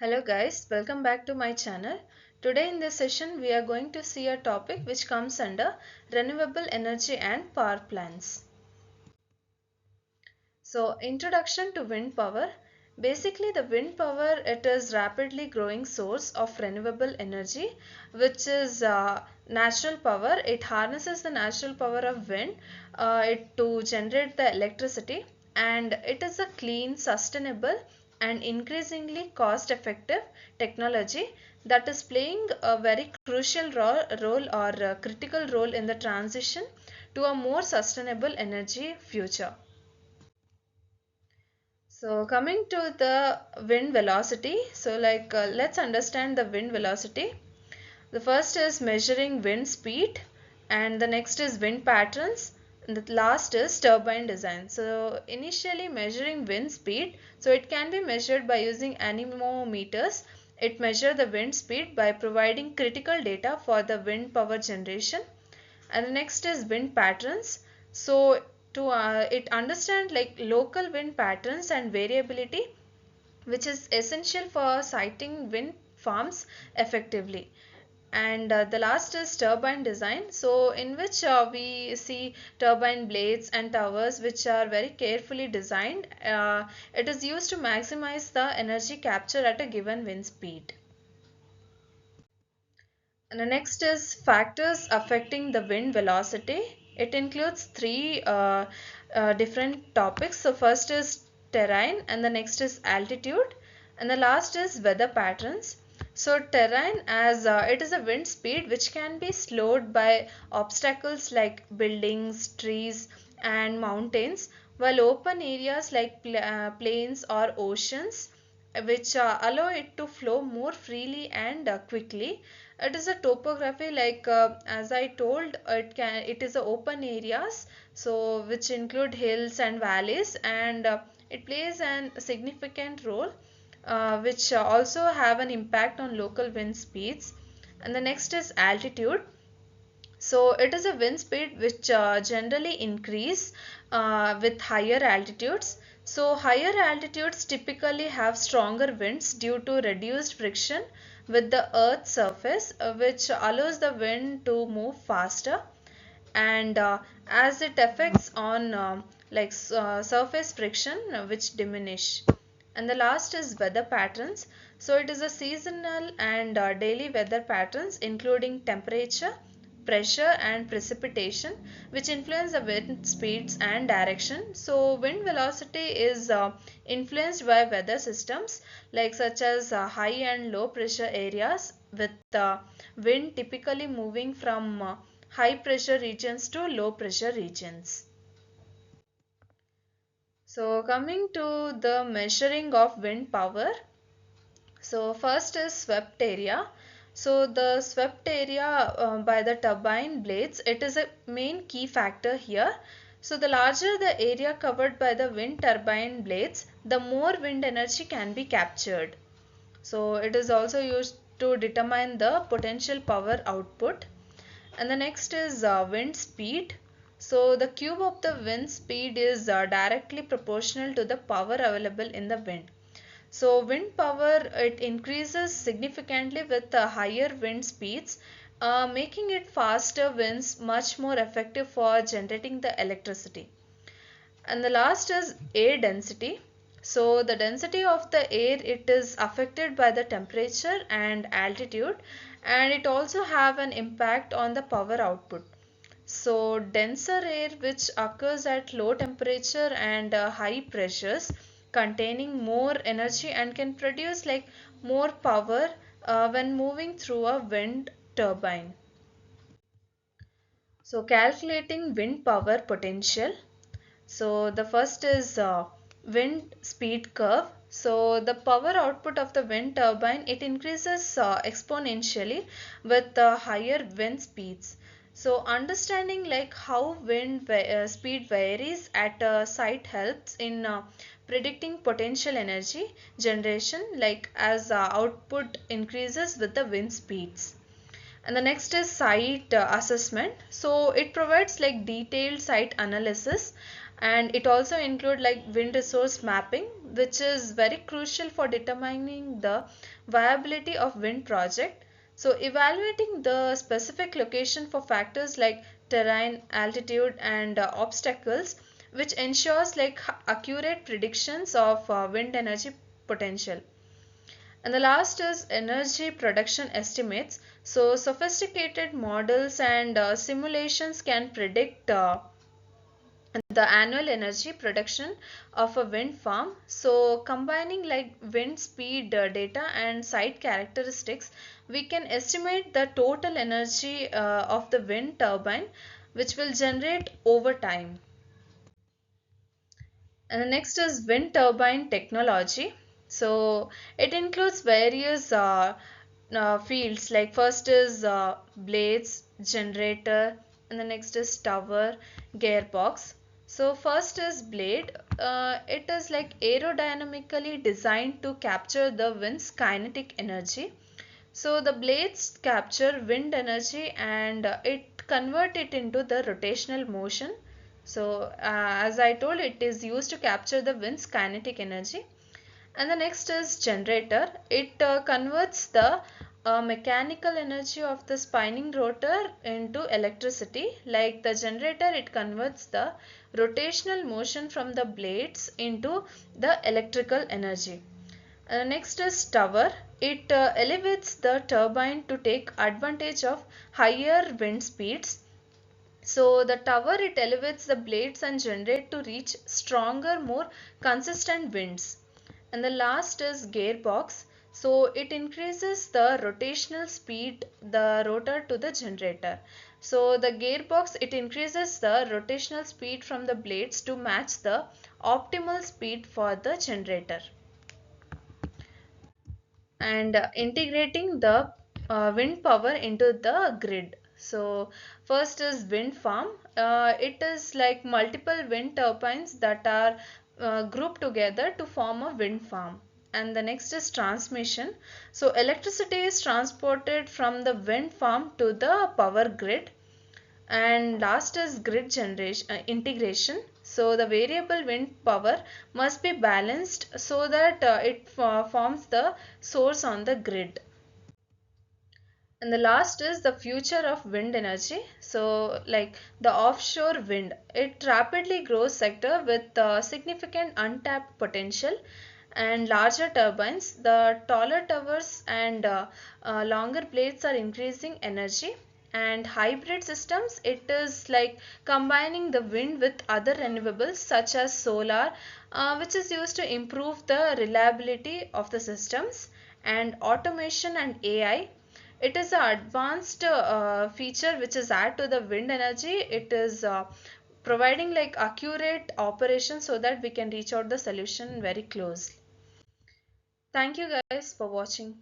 Hello guys, welcome back to my channel. Today in this session we are going to see a topic which comes under renewable energy and power plants. So introduction to wind power. Basically the wind power, it is rapidly growing source of renewable energy which is natural power. It harnesses the natural power of wind to generate the electricity, and it is a clean, sustainable and increasingly cost effective technology that is playing a very crucial role or a critical role in the transition to a more sustainable energy future. So coming to the wind velocity, let's understand the wind velocity. The first is measuring wind speed, and the next is wind patterns, and the last is turbine design. So initially measuring wind speed, so it can be measured by using anemometers. It measures the wind speed by providing critical data for the wind power generation. And the next is wind patterns. So to it understand like local wind patterns and variability, which is essential for siting wind farms effectively. And the last is turbine design, so in which we see turbine blades and towers which are very carefully designed. It is used to maximize the energy capture at a given wind speed. And the next is factors affecting the wind velocity. It includes three different topics. So first is terrain, and the next is altitude, and the last is weather patterns. So terrain, as it is a wind speed which can be slowed by obstacles like buildings, trees and mountains, while open areas like plains or oceans, which allow it to flow more freely and quickly. It is a topography, as I told, it is a open areas, so which include hills and valleys, and it plays an significant role, which also have an impact on local wind speeds. And the next is altitude. So it is a wind speed which generally increase with higher altitudes. So higher altitudes typically have stronger winds due to reduced friction with the earth's surface, which allows the wind to move faster, and as it affects on surface friction, which diminish. And the last is weather patterns. So it is a seasonal and daily weather patterns including temperature, pressure and precipitation, which influence the wind speeds and direction. So wind velocity is influenced by weather systems like such as high and low pressure areas, with wind typically moving from high pressure regions to low pressure regions. So coming to the measuring of wind power. So first is swept area. So the swept area by the turbine blades, it is a main key factor here. So the larger the area covered by the wind turbine blades, the more wind energy can be captured. So it is also used to determine the potential power output. And the next is wind speed. So the cube of the wind speed is directly proportional to the power available in the wind. So wind power, it increases significantly with the higher wind speeds, making it faster winds much more effective for generating the electricity. And the last is air density. So the density of the air, it is affected by the temperature and altitude, and it also have an impact on the power output. So denser air which occurs at low temperature and high pressures, containing more energy and can produce like more power when moving through a wind turbine. So calculating wind power potential. So the first is wind speed curve. So the power output of the wind turbine, it increases exponentially with higher wind speeds. So understanding like how wind speed varies at a site helps in predicting potential energy generation, like as output increases with the wind speeds. And the next is site assessment. So it provides like detailed site analysis And it also include like wind resource mapping, which is very crucial for determining the viability of wind project. So evaluating the specific location for factors like terrain, altitude, and obstacles, which ensures like accurate predictions of wind energy potential. And the last is energy production estimates. So sophisticated models and simulations can predict the annual energy production of a wind farm. So combining like wind speed data and site characteristics, we can estimate the total energy of the wind turbine which will generate over time. And the next is wind turbine technology. So it includes various fields, like first is blades, generator, and the next is tower, gearbox. So first is blade. It is like aerodynamically designed to capture the wind's kinetic energy. So the blades capture wind energy and it convert it into the rotational motion. So as I told, it is used to capture the wind's kinetic energy. And the next is generator. It converts the mechanical energy of the spinning rotor into electricity. Like the generator, it converts the rotational motion from the blades into the electrical energy. Next is tower. It elevates the turbine to take advantage of higher wind speeds. So the tower, it elevates the blades and generate to reach stronger, more consistent winds. And the last is gearbox. So it increases the rotational speed, the rotor to the generator. So the gearbox, it increases the rotational speed from the blades to match the optimal speed for the generator. And integrating the wind power into the grid. So first is wind farm. It is like multiple wind turbines that are grouped together to form a wind farm. And the next is transmission. So electricity is transported from the wind farm to the power grid. And last is grid generation integration. So the variable wind power must be balanced so that it forms the source on the grid. And the last is the future of wind energy. So like the offshore wind, it rapidly grows sector with significant untapped potential. And larger turbines, the taller towers and longer blades are increasing energy. And hybrid systems, it is like combining the wind with other renewables such as solar, which is used to improve the reliability of the systems. And automation and AI, it is an advanced feature which is added to the wind energy. It is providing like accurate operation so that we can reach out the solution very closely. Thank you guys for watching.